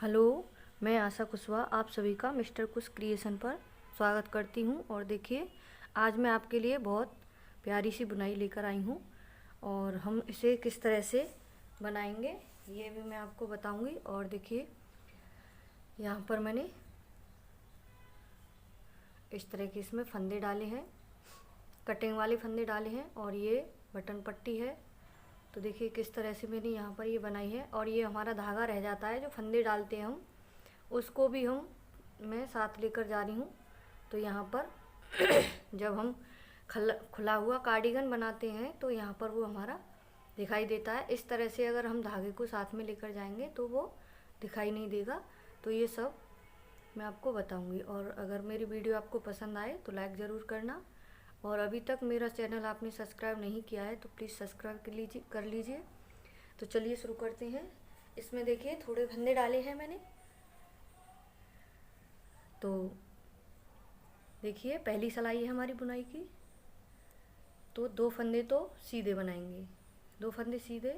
Hello, मैं आशा कुशवाहा आप सभी का मिस्टर कुश क्रिएशन पर स्वागत करती हूँ। और देखिए, आज मैं आपके लिए बहुत प्यारी सी बुनाई लेकर आई हूँ और हम इसे किस तरह से बनाएंगे ये भी मैं आपको बताऊंगी। और देखिए, यहाँ पर मैंने इस तरह के इसमें फंदे डाले हैं, कटिंग वाले फंदे डाले हैं और ये बटन पट्टी है। तो देखिए किस तरह से मैंने यहाँ पर ये बनाई है। और ये हमारा धागा रह जाता है जो फंदे डालते हैं हम, उसको भी मैं साथ लेकर जा रही हूँ। तो यहाँ पर जब हम खुला हुआ कार्डिगन बनाते हैं तो यहाँ पर वो हमारा दिखाई देता है। इस तरह से अगर हम धागे को साथ में लेकर जाएंगे तो वो दिखाई नहीं देगा। तो ये सब मैं आपको बताऊंगी। और अगर मेरी वीडियो आपको पसंद आए तो लाइक ज़रूर करना। और अभी तक मेरा चैनल आपने सब्सक्राइब नहीं किया है तो प्लीज़ सब्सक्राइब कर लीजिए। तो चलिए शुरू करते हैं। इसमें देखिए थोड़े फंदे डाले हैं मैंने। तो देखिए पहली सिलाई है हमारी बुनाई की। तो 2 फंदे तो सीधे बनाएंगे, 2 फंदे सीधे,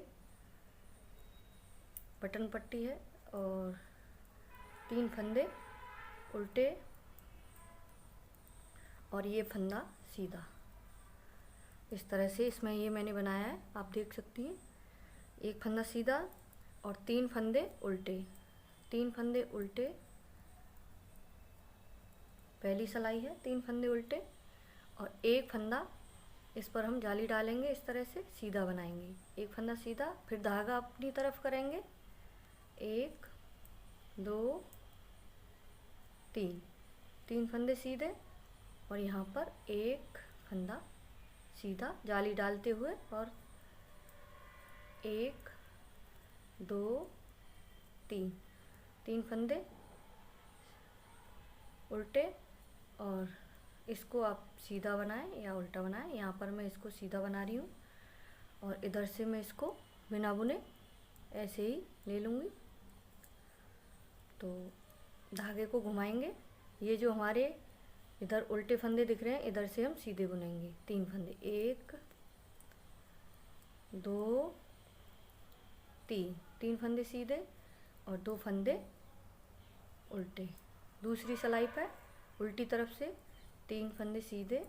बटन पट्टी है और 3 फंदे उल्टे और ये फंदा सीधा। इस तरह से इसमें ये मैंने बनाया है, आप देख सकती हैं। 1 फंदा सीधा और 3 फंदे उल्टे, 3 फंदे उल्टे, पहली सिलाई है, 3 फंदे उल्टे और 1 फंदा इस पर हम जाली डालेंगे, इस तरह से सीधा बनाएंगे। 1 फंदा सीधा, फिर धागा अपनी तरफ करेंगे, 1 2 3, 3 फंदे सीधे और यहाँ पर 1 फंदा सीधा जाली डालते हुए और 1 2 3, 3 फंदे उल्टे और इसको आप सीधा बनाएं या उल्टा बनाएं। यहाँ पर मैं इसको सीधा बना रही हूँ और इधर से मैं इसको बिना बुने ऐसे ही ले लूँगी। तो धागे को घुमाएंगे, ये जो हमारे इधर उल्टे फंदे दिख रहे हैं इधर से हम सीधे बुनेंगे। 3 फंदे, 1 2 3, 3 फंदे सीधे और 2 फंदे उल्टे। दूसरी सिलाई पर उल्टी तरफ से 3 फंदे सीधे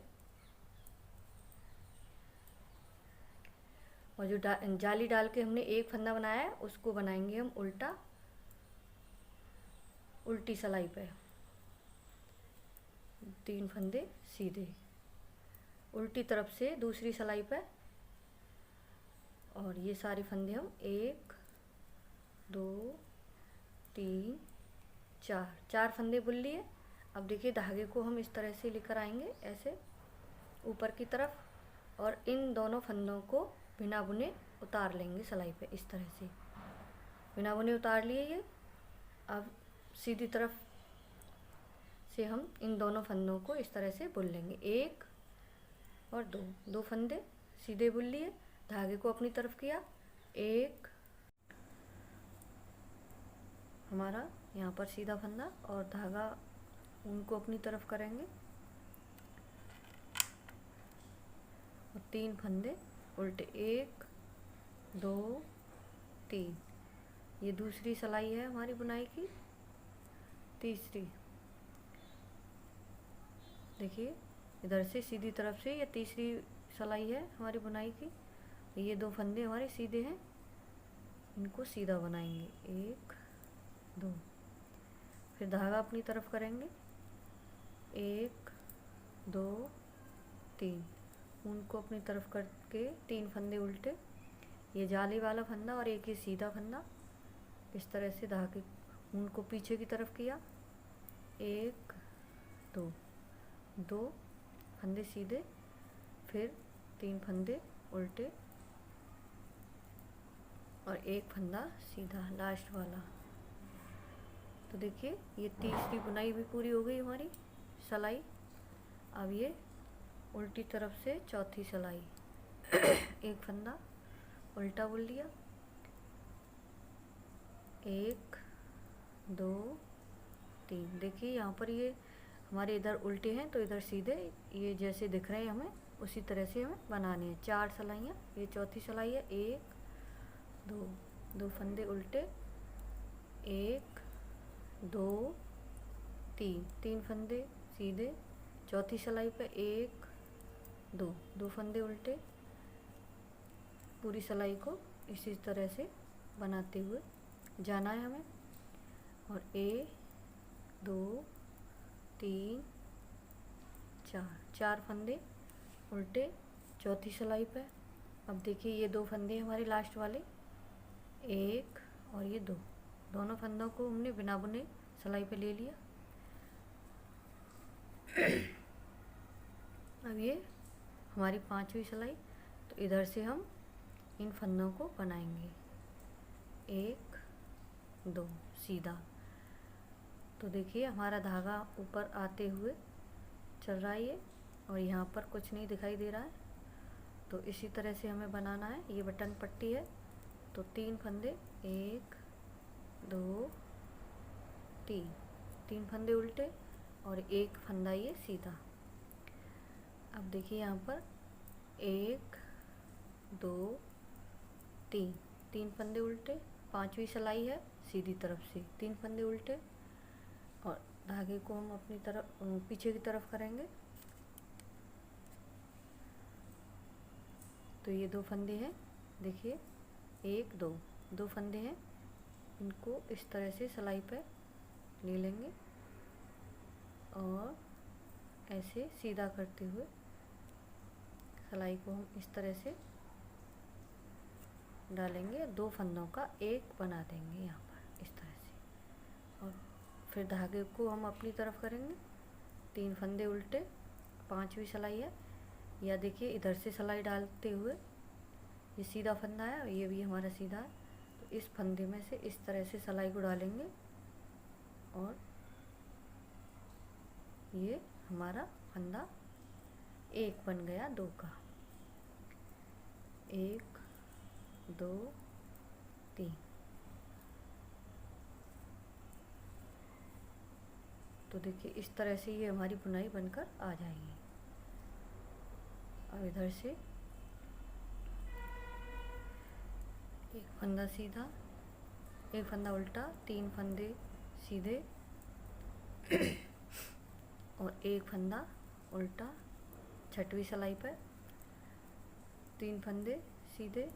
और जो जाली डाल के हमने 1 फंदा बनाया है उसको बनाएंगे हम उल्टा, उल्टी सिलाई पे 3 फंदे सीधे उल्टी तरफ से दूसरी सिलाई पे। और ये सारे फंदे हम 1 2 3 4 फंदे बुन लिए। अब देखिए धागे को हम इस तरह से लेकर आएंगे ऐसे ऊपर की तरफ और इन दोनों फंदों को बिना बुने उतार लेंगे सिलाई पे, इस तरह से बिना बुने उतार लिए ये। अब सीधी तरफ से हम इन दोनों फंदों को इस तरह से बुन लेंगे, 1 और 2, 2 फंदे सीधे बुन लिए, धागे को अपनी तरफ किया, 1 हमारा यहाँ पर सीधा फंदा और धागा उनको अपनी तरफ करेंगे और 3 फंदे उल्टे, 1 2 3। ये दूसरी सिलाई है हमारी बुनाई की, तीसरी। देखिए इधर से सीधी तरफ से ये तीसरी सिलाई है हमारी बुनाई की। ये 2 फंदे हमारे सीधे हैं, इनको सीधा बनाएंगे, 1 2। फिर धागा अपनी तरफ करेंगे, 1 2 3, उनको अपनी तरफ करके 3 फंदे उल्टे, ये जाली वाला फंदा और एक ये सीधा फंदा, इस तरह से धागे उनको पीछे की तरफ किया, 1 2, 2 फंदे सीधे, फिर 3 फंदे उल्टे और 1 फंदा सीधा लास्ट वाला। तो देखिए ये तीसरी बुनाई भी पूरी हो गई हमारी सिलाई। अब ये उल्टी तरफ से चौथी सिलाई 1 फंदा उल्टा बुन लिया, 1 2 3। देखिए यहाँ पर ये हमारे इधर उल्टे हैं तो इधर सीधे, ये जैसे दिख रहे हैं हमें उसी तरह से हमें बनानी है। 4 सिलाइयाँ, ये चौथी सिलाई है, 1 2, 2 फंदे उल्टे, 1 2 3, 3 फंदे सीधे, चौथी सिलाई पे 1 2, 2 फंदे उल्टे। पूरी सिलाई को इसी तरह से बनाते हुए जाना है हमें। और 1 2 3 4, 4 फंदे उल्टे चौथी सिलाई पे। अब देखिए ये 2 फंदे हमारे लास्ट वाले, 1 और ये 2, दोनों फंदों को हमने बिना बुने सिलाई पे ले लिया। अब ये हमारी 5वीं सिलाई। तो इधर से हम इन फंदों को बनाएंगे, 1 2 सीधा। तो देखिए हमारा धागा ऊपर आते हुए चल रहा है ये, और यहाँ पर कुछ नहीं दिखाई दे रहा है। तो इसी तरह से हमें बनाना है। ये बटन पट्टी है, तो 3 फंदे, 1 2 3, 3 फंदे उल्टे और 1 फंदा ये सीधा। अब देखिए यहाँ पर 1 2 3, 3 फंदे उल्टे, 5वीं सिलाई है सीधी तरफ से 3 फंदे उल्टे, और धागे को हम अपनी तरफ पीछे की तरफ करेंगे। तो ये 2 फंदे हैं, देखिए 1 2, 2 फंदे हैं, इनको इस तरह से सिलाई पे ले लेंगे और ऐसे सीधा करते हुए सिलाई को हम इस तरह से डालेंगे। 2 फंदों का एक बना देंगे यहाँ पर इस तरह से, और फिर धागे को हम अपनी तरफ करेंगे। 3 फंदे उल्टे, 5वीं सिलाई है, या देखिए इधर से सिलाई डालते हुए ये सीधा फंदा है और ये भी हमारा सीधा है। तो इस फंदे में से इस तरह से सिलाई को डालेंगे और ये हमारा फंदा एक बन गया 2 का। 1 2 3। तो देखिए इस तरह से ये हमारी बुनाई बनकर आ जाएगी। अब इधर से एक फंदा सीधा, एक फंदा उल्टा, 3 फंदे सीधे और एक फंदा उल्टा 6वीं सिलाई पर, 3 फंदे सीधे,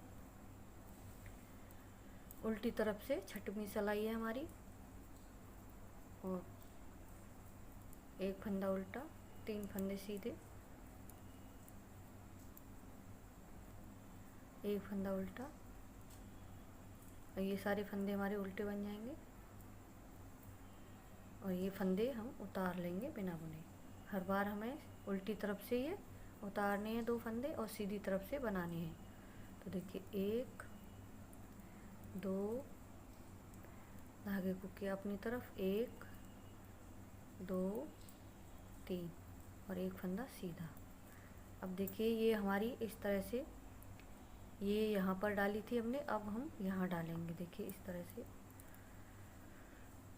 उल्टी तरफ से 6वीं सिलाई है हमारी, और एक फंदा उल्टा, 3 फंदे सीधे, एक फंदा उल्टा, और ये सारे फंदे हमारे उल्टे बन जाएंगे। और ये फंदे हम उतार लेंगे बिना बुने। हर बार हमें उल्टी तरफ से ये उतारने हैं 2 फंदे और सीधी तरफ से बनाने हैं। तो देखिए 1 2, धागे को किया अपनी तरफ, 1 2 3 और एक फंदा सीधा। अब देखिए ये हमारी इस तरह से ये यहाँ पर डाली थी हमने, अब हम यहाँ डालेंगे। देखिए इस तरह से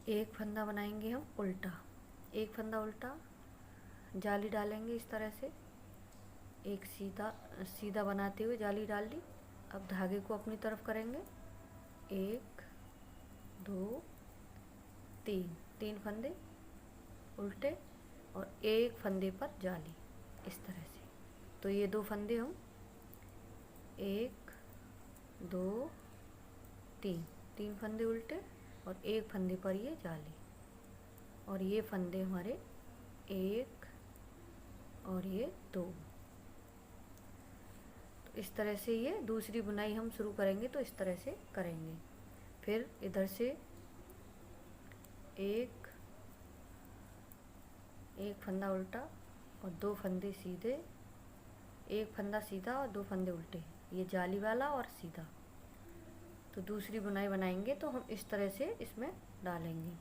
एक फंदा बनाएंगे हम उल्टा, एक फंदा उल्टा, जाली डालेंगे इस तरह से, एक सीधा सीधा बनाते हुए जाली डाल ली। अब धागे को अपनी तरफ करेंगे, 1 2 3, 3 फंदे उल्टे और एक फंदे पर जाली इस तरह से। तो ये 2 फंदे हम 1 2 3, 3 फंदे उल्टे और एक फंदे पर ये जाली, और ये फंदे हमारे 1 और ये 2। तो इस तरह से ये दूसरी बुनाई हम शुरू करेंगे, तो इस तरह से करेंगे। फिर इधर से एक फंदा उल्टा और 2 फंदे सीधे, एक फंदा सीधा और 2 फंदे उल्टे, ये जाली वाला और सीधा। तो दूसरी बुनाई बनाएंगे तो हम इस तरह से इसमें डालेंगे।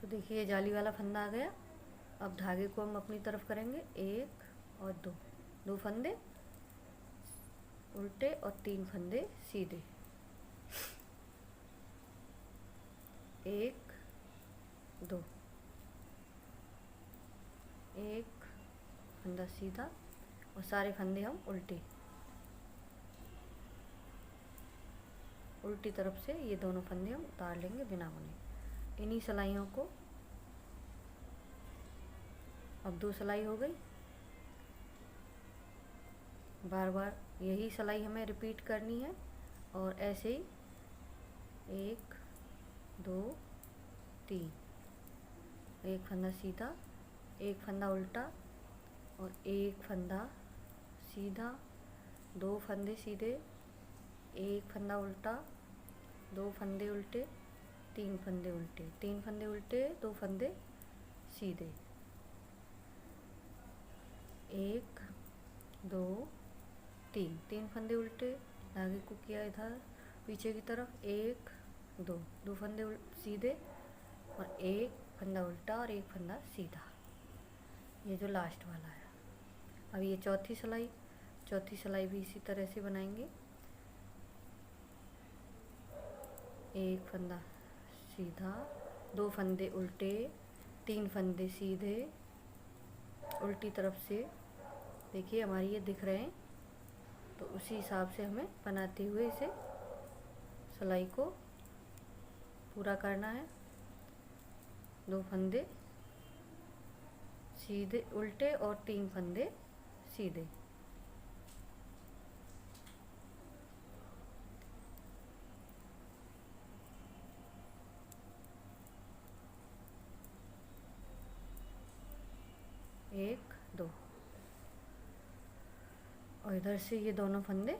तो देखिए ये जाली वाला फंदा आ गया। अब धागे को हम अपनी तरफ करेंगे, 1 और 2, 2 फंदे उल्टे और 3 फंदे सीधे, 1 2, एक फंदा सीधा और सारे फंदे हम उल्टे उल्टी तरफ से ये दोनों फंदे हम उतार लेंगे बिना बुने। इन्हीं सिलाइयों को अब 2 सिलाई हो गई। बार बार यही सिलाई हमें रिपीट करनी है और ऐसे ही 1 2 3, एक फंदा सीधा, एक फंदा उल्टा और एक फंदा सीधा, 2 फंदे सीधे, एक फंदा उल्टा, 2 फंदे उल्टे, 3 फंदे उल्टे, 3 फंदे उल्टे, 2 फंदे सीधे, 1 2 3, 3 फंदे उल्टे, धागे को किया इधर पीछे की तरफ, 1 2, 2 फंदे सीधे और एक फंदा उल्टा और एक फंदा सीधा, ये जो लास्ट वाला है। अब ये चौथी सिलाई भी इसी तरह से बनाएंगे। एक फंदा सीधा, 2 फंदे उल्टे, 3 फंदे सीधे, उल्टी तरफ से देखिए हमारी ये दिख रहे हैं, तो उसी हिसाब से हमें बनाते हुए इसे सिलाई को पूरा करना है। 2 फंदे सीधे उल्टे और 3 फंदे सीधे। एक 2 और इधर से ये दोनों फंदे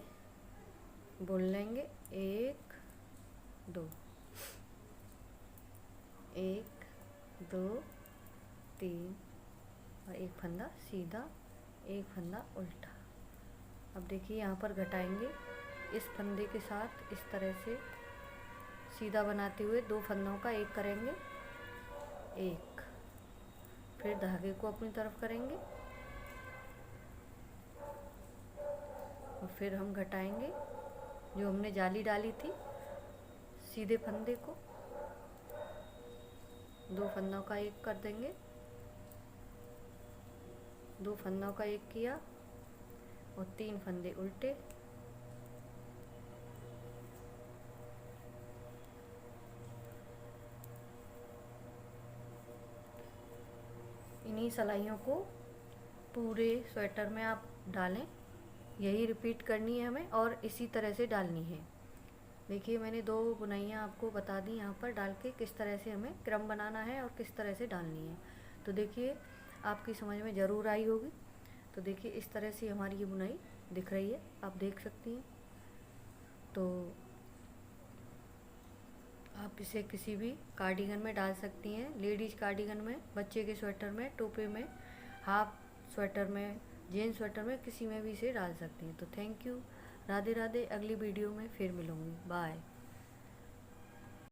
बुन लेंगे। 1 2, 1 2 3 और एक फंदा सीधा, एक फंदा उल्टा। अब देखिए यहाँ पर घटाएंगे, इस फंदे के साथ इस तरह से सीधा बनाते हुए 2 फंदों का एक करेंगे, एक, फिर धागे को अपनी तरफ करेंगे और फिर हम घटाएंगे जो हमने जाली डाली थी सीधे फंदे को, 2 फंदों का एक कर देंगे, 2 फंदों का एक किया और 3 फंदे उल्टे, इन्हीं सिलाइयों को पूरे स्वेटर में आप डालें। यही रिपीट करनी है हमें और इसी तरह से डालनी है। देखिए मैंने 2 बुनाइयाँ आपको बता दी यहाँ पर डाल के, किस तरह से हमें क्रम बनाना है और किस तरह से डालनी है। तो देखिए आपकी समझ में ज़रूर आई होगी। तो देखिए इस तरह से हमारी ये बुनाई दिख रही है, आप देख सकती हैं। तो आप इसे किसी भी कार्डिगन में डाल सकती हैं, लेडीज़ कार्डिगन में, बच्चे के स्वेटर में, टोपे में, हाफ स्वेटर में, जेंट्स स्वेटर में, किसी में भी इसे डाल सकती हैं। तो थैंक यू, राधे राधे। अगली वीडियो में फिर मिलूँगी, बाय।